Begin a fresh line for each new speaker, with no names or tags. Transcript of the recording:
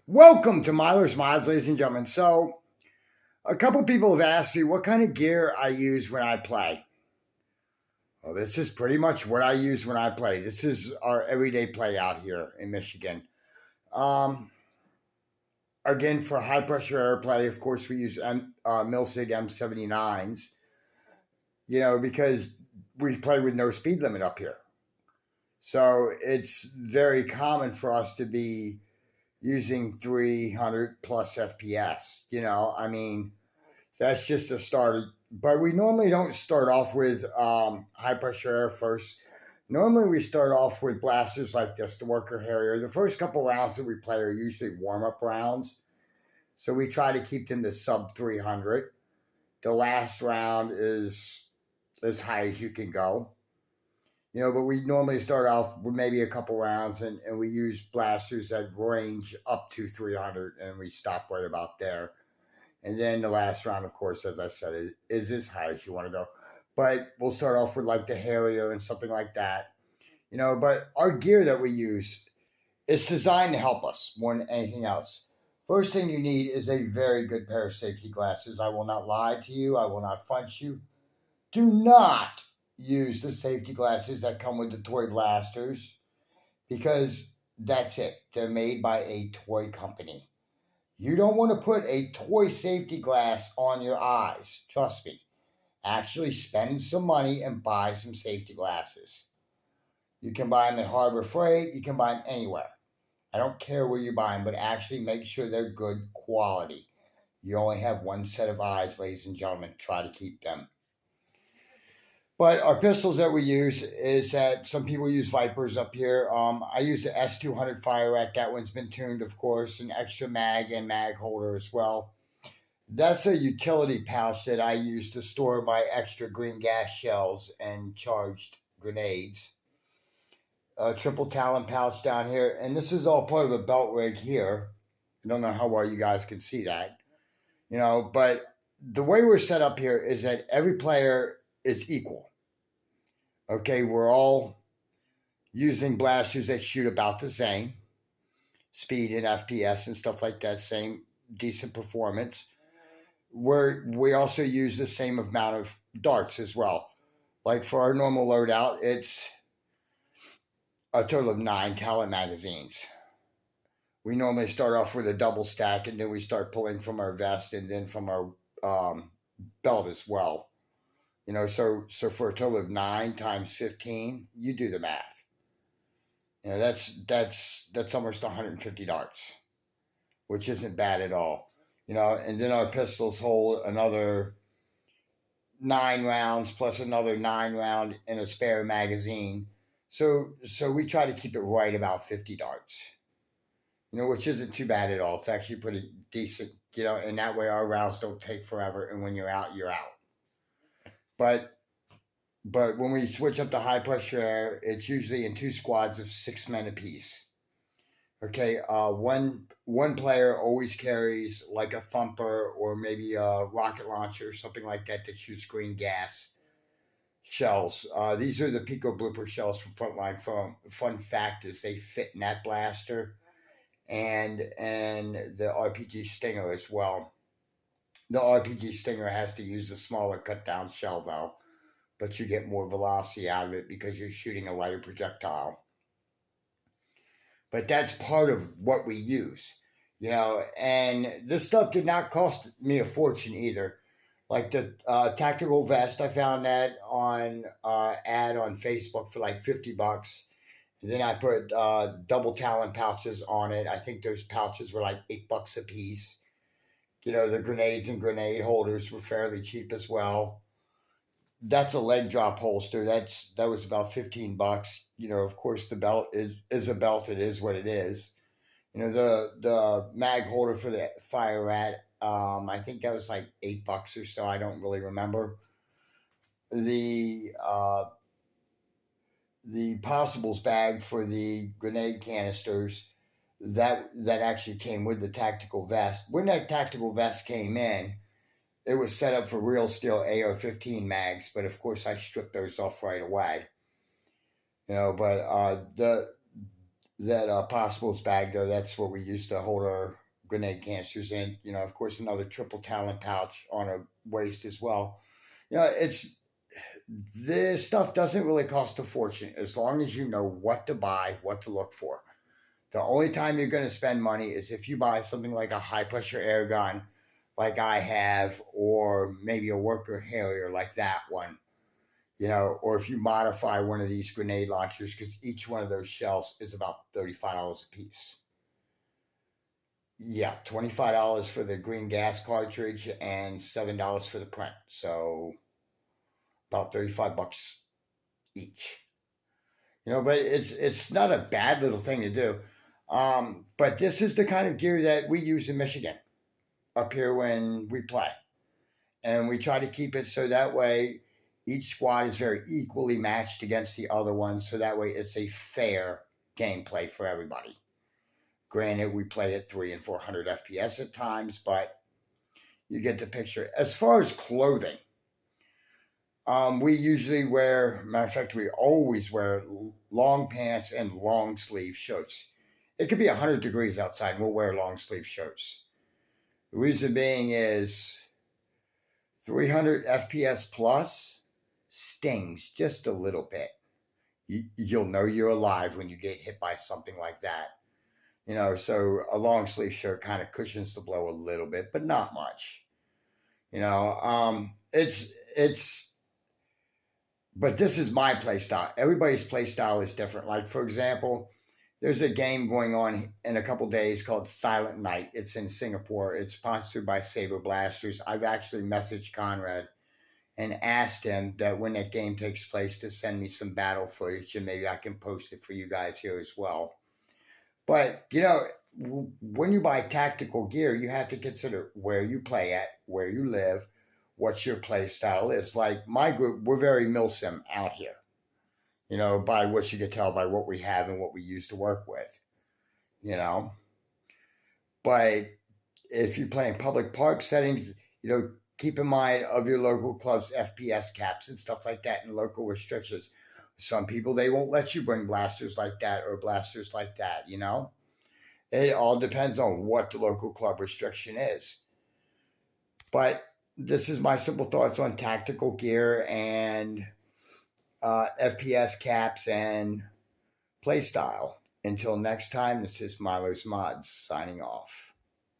Welcome to Miler's Mods, ladies and gentlemen. So, a couple people have asked me what kind of gear I use when I play. Well, this is pretty much what I use when I play. This is our everyday play out here in Michigan. Um, Again, for high pressure air play, of course, we use Milsig M79s, because we play with no speed limit up here. So, it's very common for us to be using 300 plus FPS. So that's just a start. But we normally don't start off with high pressure air first. Normally we start off with blasters like this, the Worker Harrier. The first couple rounds that we play are usually warm-up rounds. So we try to keep them to sub 300. The last round is as high as you can go. But we normally start off with maybe a couple rounds and we use blasters that range up to 300 and we stop right about there. And then the last round, of course, as I said, is as high as you want to go. But we'll start off with like the Harrier and something like that. But our gear that we use is designed to help us more than anything else. First thing you need is a very good pair of safety glasses. I will not lie to you. I will not front you. Do not use the safety glasses that come with the toy blasters because that's it. They're made by a toy company. You don't want to put a toy safety glass on your eyes. Trust me. Actually spend some money and buy some safety glasses. You can buy them at Harbor Freight. You can buy them anywhere. I don't care where you buy them, but actually make sure they're good quality. You only have one set of eyes, ladies and gentlemen. Try to keep them. But our pistols that we use is that some people use Vipers up here. I use the S200 Fire Rat. That one's been tuned, of course, an extra mag and mag holder as well. That's a utility pouch that I use to store my extra green gas shells and charged grenades. A triple Talon pouch down here, and this is all part of a belt rig here. I don't know how well you guys can see that, but the way we're set up here is that every player is equal. Okay, we're all using blasters that shoot about the same speed and FPS and stuff like that, same decent performance. We also use the same amount of darts as well. Like for our normal loadout, it's a total of 9 Talon magazines. We normally start off with a double stack and then we start pulling from our vest and then from our belt as well. So for a total of 9 times 15, you do the math. That's almost 150 darts, which isn't bad at all. And then our pistols hold another 9 rounds plus another 9 round in a spare magazine. So we try to keep it right about 50 darts. Which isn't too bad at all. It's actually pretty decent, and that way our rounds don't take forever, and when you're out, you're out. But when we switch up to high pressure air, it's usually in 2 squads of 6 men apiece. Okay, one player always carries like a thumper or maybe a rocket launcher or something like that that shoots green gas shells. These are the Pico Blooper shells from Frontline Foam. Fun fact is they fit in that blaster and the RPG Stinger as well. The RPG Stinger has to use the smaller cut down shell though, but you get more velocity out of it because you're shooting a lighter projectile. But that's part of what we use, and this stuff did not cost me a fortune either. Like the tactical vest, I found that on ad on Facebook for like $50. And then I put double Talon pouches on it. I think those pouches were like $8 a piece. The grenades and grenade holders were fairly cheap as well. That's a leg drop holster. That was about $15. Of course the belt is a belt. It is what it is. The mag holder for the Fire Rat. I think that was like $8 or so. I don't really remember. The possibles bag for the grenade canisters that actually came with the tactical vest. When that tactical vest came in, it was set up for real steel AR-15 mags, but of course I stripped those off right away. But that Possibles bag, though. That's what we used to hold our grenade canisters in. You know, of course, another triple talon pouch on a waist as well. You know, it's this stuff doesn't really cost a fortune as long as you know what to buy, what to look for. The only time you're going to spend money is if you buy something like a high pressure air gun, like I have, or maybe a worker Harrier like that one, you know, or if you modify one of these grenade launchers, because each one of those shells is about $35 a piece. Yeah, $25 for the green gas cartridge and $7 for the print. So about 35 bucks each. You know, but it's not a bad little thing to do. But this is the kind of gear that we use in Michigan up here when we play. And we try to keep it so that way each squad is very equally matched against the other one. So that way it's a fair gameplay for everybody. Granted, we play at 300 and 400 FPS at times, but you get the picture. As far as clothing, we usually wear, matter of fact, we always wear long pants and long sleeve shirts. It could be 100 degrees outside and we'll wear long sleeve shirts. The reason being is 300 FPS plus stings just a little bit. You'll know you're alive when you get hit by something like that. You know, so a long sleeve shirt kind of cushions the blow a little bit, but not much. You know, but this is my play style. Everybody's play style is different. Like, for example, there's a game going on in a couple days called Silent Night. It's in Singapore. It's sponsored by Saber Blasters. I've actually messaged Conrad and asked him that when that game takes place to send me some battle footage and maybe I can post it for you guys here as well. But, you know, when you buy tactical gear, you have to consider where you play at, where you live, what your play style is. Like my group, we're very milsim out here, you know, by what you can tell by what we have and what we use to work with, you know. But if you play in public park settings, you know, keep in mind of your local club's FPS caps and stuff like that and local restrictions. Some people, they won't let you bring blasters like that or blasters like that, you know? It all depends on what the local club restriction is. But this is my simple thoughts on tactical gear and FPS caps and play style. Until next time, this is Milo's Mods signing off.